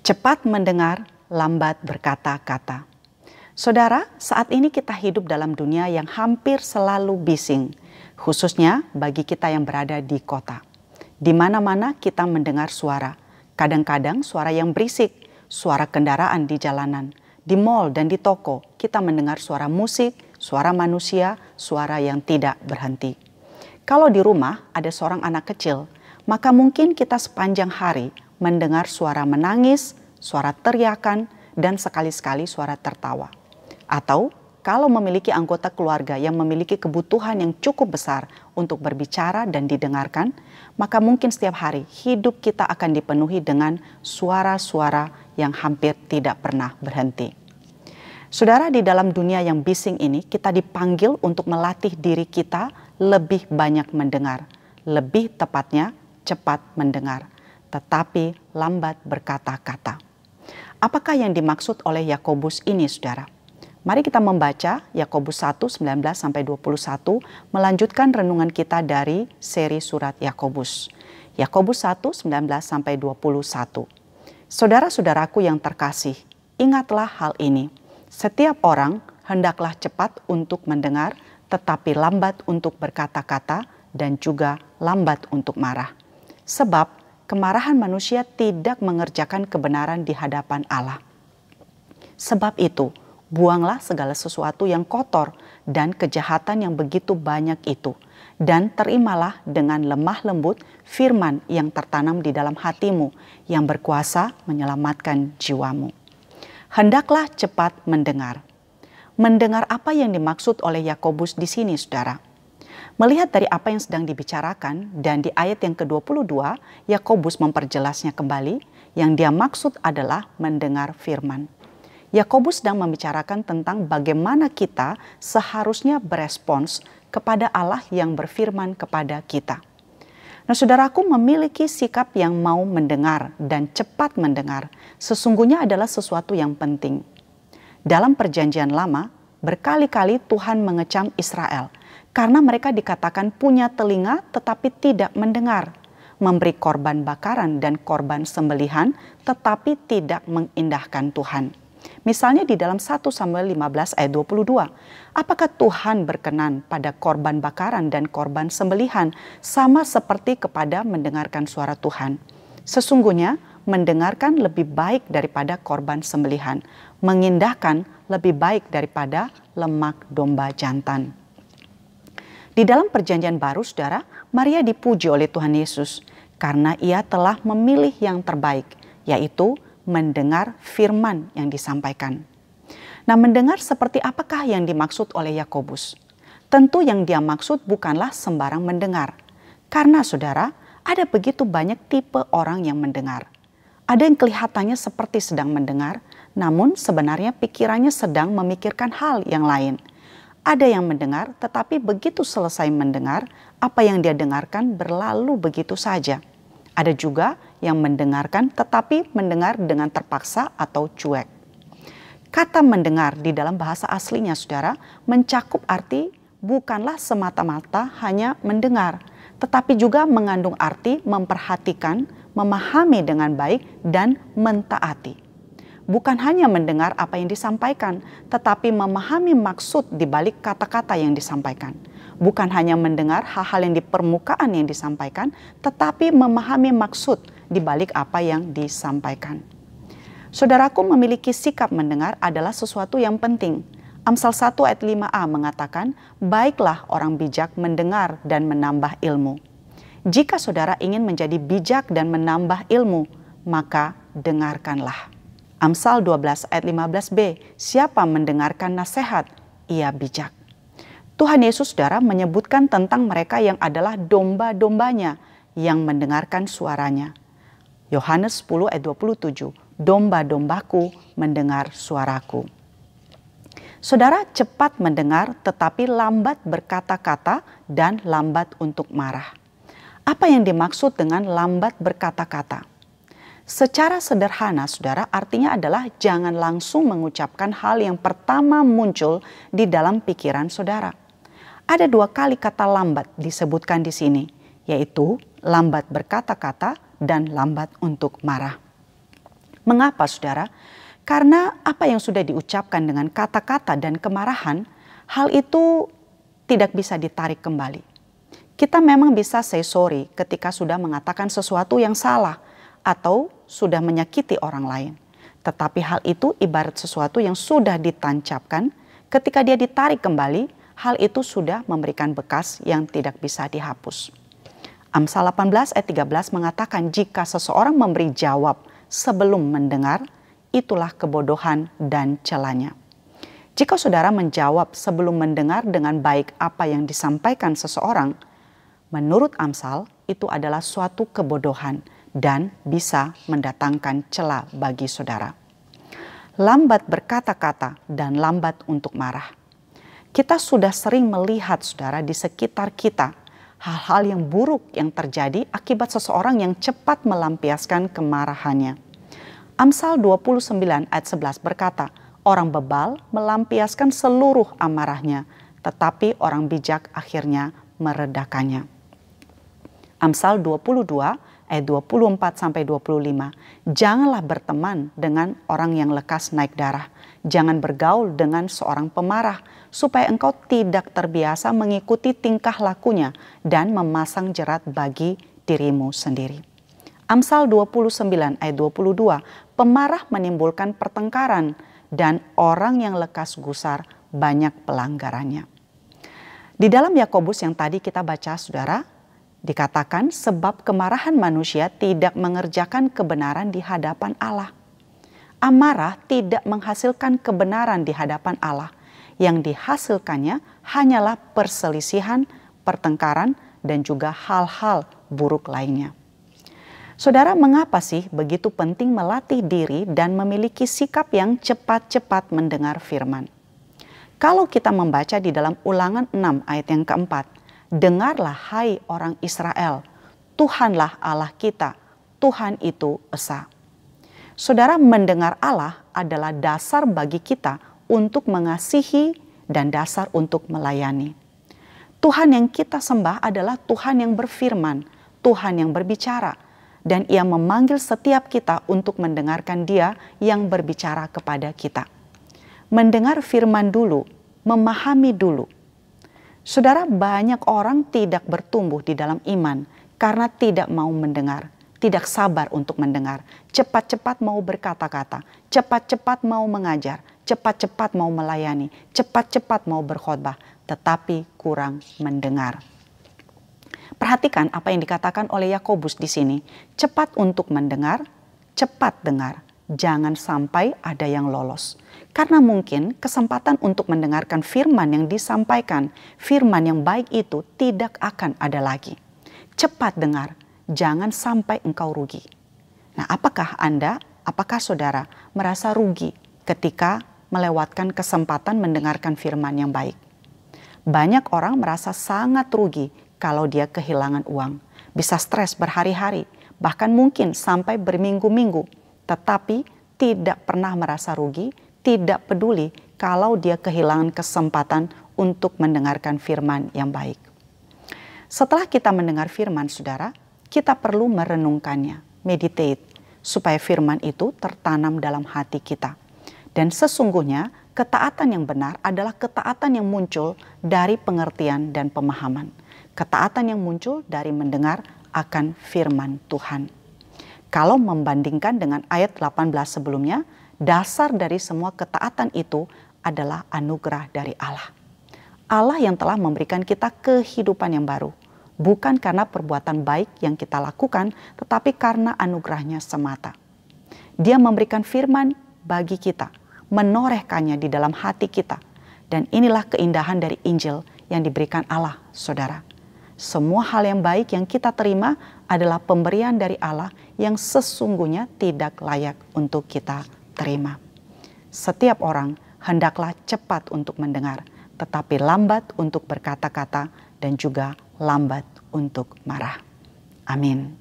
Cepat mendengar, lambat berkata-kata. Saudara, saat ini kita hidup dalam dunia yang hampir selalu bising, khususnya bagi kita yang berada di kota. Di mana-mana kita mendengar suara, kadang-kadang suara yang berisik, suara kendaraan di jalanan, di mal dan di toko, kita mendengar suara musik, suara manusia, suara yang tidak berhenti. Kalau di rumah ada seorang anak kecil, maka mungkin kita sepanjang hari mendengar suara menangis, suara teriakan, dan sekali-sekali suara tertawa. Atau kalau memiliki anggota keluarga yang memiliki kebutuhan yang cukup besar untuk berbicara dan didengarkan, maka mungkin setiap hari hidup kita akan dipenuhi dengan suara-suara yang hampir tidak pernah berhenti. Saudara, di dalam dunia yang bising ini, kita dipanggil untuk melatih diri kita lebih banyak mendengar, lebih tepatnya cepat mendengar, tetapi lambat berkata-kata. Apakah yang dimaksud oleh Yakobus ini, saudara? Mari kita membaca Yakobus 1:19-21, melanjutkan renungan kita dari seri surat Yakobus. Yakobus 1:19-21. Saudara-saudaraku yang terkasih, ingatlah hal ini. Setiap orang hendaklah cepat untuk mendengar, tetapi lambat untuk berkata-kata dan juga lambat untuk marah. Sebab kemarahan manusia tidak mengerjakan kebenaran di hadapan Allah. Sebab itu, buanglah segala sesuatu yang kotor dan kejahatan yang begitu banyak itu, dan terimalah dengan lemah lembut firman yang tertanam di dalam hatimu, yang berkuasa menyelamatkan jiwamu. Hendaklah cepat mendengar. Mendengar apa yang dimaksud oleh Yakobus di sini, saudara? Melihat dari apa yang sedang dibicarakan dan di ayat yang ke-22, Yakobus memperjelasnya kembali, yang dia maksud adalah mendengar firman. Yakobus sedang membicarakan tentang bagaimana kita seharusnya berespons kepada Allah yang berfirman kepada kita. Nah, saudaraku, memiliki sikap yang mau mendengar dan cepat mendengar sesungguhnya adalah sesuatu yang penting. Dalam Perjanjian Lama, berkali-kali Tuhan mengecam Israel karena mereka dikatakan punya telinga tetapi tidak mendengar, memberi korban bakaran dan korban sembelihan tetapi tidak mengindahkan Tuhan. Misalnya di dalam 1 Samuel 15 ayat 22, apakah Tuhan berkenan pada korban bakaran dan korban sembelihan sama seperti kepada mendengarkan suara Tuhan? Sesungguhnya mendengarkan lebih baik daripada korban sembelihan, mengindahkan lebih baik daripada lemak domba jantan. Di dalam Perjanjian Baru, saudara, Maria dipuji oleh Tuhan Yesus karena ia telah memilih yang terbaik, yaitu mendengar firman yang disampaikan. Nah, mendengar seperti apakah yang dimaksud oleh Yakobus? Tentu yang dia maksud bukanlah sembarang mendengar. Karena saudara, ada begitu banyak tipe orang yang mendengar. Ada yang kelihatannya seperti sedang mendengar, namun sebenarnya pikirannya sedang memikirkan hal yang lain. Ada yang mendengar, tetapi begitu selesai mendengar, apa yang dia dengarkan berlalu begitu saja. Ada juga yang mendengarkan, tetapi mendengar dengan terpaksa atau cuek. Kata mendengar di dalam bahasa aslinya, saudara, mencakup arti bukanlah semata-mata hanya mendengar, tetapi juga mengandung arti memperhatikan, memahami dengan baik, dan mentaati. Bukan hanya mendengar apa yang disampaikan, tetapi memahami maksud di balik kata-kata yang disampaikan. Bukan hanya mendengar hal-hal yang di permukaan yang disampaikan, tetapi memahami maksud di balik apa yang disampaikan. Saudaraku, memiliki sikap mendengar adalah sesuatu yang penting. Amsal 1 ayat 5a mengatakan, baiklah orang bijak mendengar dan menambah ilmu. Jika saudara ingin menjadi bijak dan menambah ilmu, maka dengarkanlah. Amsal 12 ayat 15b, siapa mendengarkan nasihat, ia bijak. Tuhan Yesus, saudara, menyebutkan tentang mereka yang adalah domba-dombanya yang mendengarkan suaranya. Yohanes 10 ayat 27, domba-dombaku mendengar suaraku. Saudara, cepat mendengar tetapi lambat berkata-kata dan lambat untuk marah. Apa yang dimaksud dengan lambat berkata-kata? Secara sederhana, saudara, artinya adalah jangan langsung mengucapkan hal yang pertama muncul di dalam pikiran saudara. Ada 2 kali kata lambat disebutkan di sini, yaitu lambat berkata-kata dan lambat untuk marah. Mengapa, saudara? Karena apa yang sudah diucapkan dengan kata-kata dan kemarahan, hal itu tidak bisa ditarik kembali. Kita memang bisa say sorry ketika sudah mengatakan sesuatu yang salah atau sudah menyakiti orang lain. Tetapi hal itu ibarat sesuatu yang sudah ditancapkan, ketika dia ditarik kembali, hal itu sudah memberikan bekas yang tidak bisa dihapus. Amsal 18 ayat 13 mengatakan jika seseorang memberi jawab sebelum mendengar, itulah kebodohan dan celanya. Jika saudara menjawab sebelum mendengar dengan baik apa yang disampaikan seseorang, menurut Amsal itu adalah suatu kebodohan dan bisa mendatangkan cela bagi saudara. Lambat berkata-kata dan lambat untuk marah. Kita sudah sering melihat saudara di sekitar kita hal-hal yang buruk yang terjadi akibat seseorang yang cepat melampiaskan kemarahannya. Amsal 29 ayat 11 berkata, orang bebal melampiaskan seluruh amarahnya, tetapi orang bijak akhirnya meredakannya. Amsal 22 ayat 24 sampai 25. Janganlah berteman dengan orang yang lekas naik darah. Jangan bergaul dengan seorang pemarah, supaya engkau tidak terbiasa mengikuti tingkah lakunya dan memasang jerat bagi dirimu sendiri. Amsal 29 ayat 22, pemarah menimbulkan pertengkaran dan orang yang lekas gusar banyak pelanggarannya. Di dalam Yakobus yang tadi kita baca saudara, dikatakan sebab kemarahan manusia tidak mengerjakan kebenaran di hadapan Allah. Amarah tidak menghasilkan kebenaran di hadapan Allah. Yang dihasilkannya hanyalah perselisihan, pertengkaran, dan juga hal-hal buruk lainnya. Saudara, mengapa sih begitu penting melatih diri dan memiliki sikap yang cepat-cepat mendengar firman? Kalau kita membaca di dalam Ulangan 6 ayat yang keempat, dengarlah hai orang Israel, Tuhanlah Allah kita, Tuhan itu esa. Saudara, mendengar Allah adalah dasar bagi kita untuk mengasihi dan dasar untuk melayani. Tuhan yang kita sembah adalah Tuhan yang berfirman, Tuhan yang berbicara. Dan ia memanggil setiap kita untuk mendengarkan Dia yang berbicara kepada kita. Mendengar firman dulu, memahami dulu. Saudara, banyak orang tidak bertumbuh di dalam iman karena tidak mau mendengar, tidak sabar untuk mendengar, cepat-cepat mau berkata-kata, cepat-cepat mau mengajar, cepat-cepat mau melayani, cepat-cepat mau berkhotbah, tetapi kurang mendengar. Perhatikan apa yang dikatakan oleh Yakobus di sini. Cepat untuk mendengar, cepat dengar. Jangan sampai ada yang lolos. Karena mungkin kesempatan untuk mendengarkan firman yang disampaikan, firman yang baik itu tidak akan ada lagi. Cepat dengar, jangan sampai engkau rugi. Nah, apakah Anda, apakah saudara merasa rugi ketika melewatkan kesempatan mendengarkan firman yang baik? Banyak orang merasa sangat rugi kalau dia kehilangan uang, bisa stres berhari-hari, bahkan mungkin sampai berminggu-minggu, tetapi tidak pernah merasa rugi, tidak peduli kalau dia kehilangan kesempatan untuk mendengarkan firman yang baik. Setelah kita mendengar firman, saudara, kita perlu merenungkannya, meditate, supaya firman itu tertanam dalam hati kita. Dan sesungguhnya ketaatan yang benar adalah ketaatan yang muncul dari pengertian dan pemahaman. Ketaatan yang muncul dari mendengar akan firman Tuhan. Kalau membandingkan dengan ayat 18 sebelumnya, dasar dari semua ketaatan itu adalah anugerah dari Allah. Allah yang telah memberikan kita kehidupan yang baru. Bukan karena perbuatan baik yang kita lakukan, tetapi karena anugerahnya semata. Dia memberikan firman bagi kita, menorehkannya di dalam hati kita. Dan inilah keindahan dari Injil yang diberikan Allah, saudara. Semua hal yang baik yang kita terima adalah pemberian dari Allah yang sesungguhnya tidak layak untuk kita terima. Setiap orang hendaklah cepat untuk mendengar, tetapi lambat untuk berkata-kata dan juga lambat untuk marah. Amin.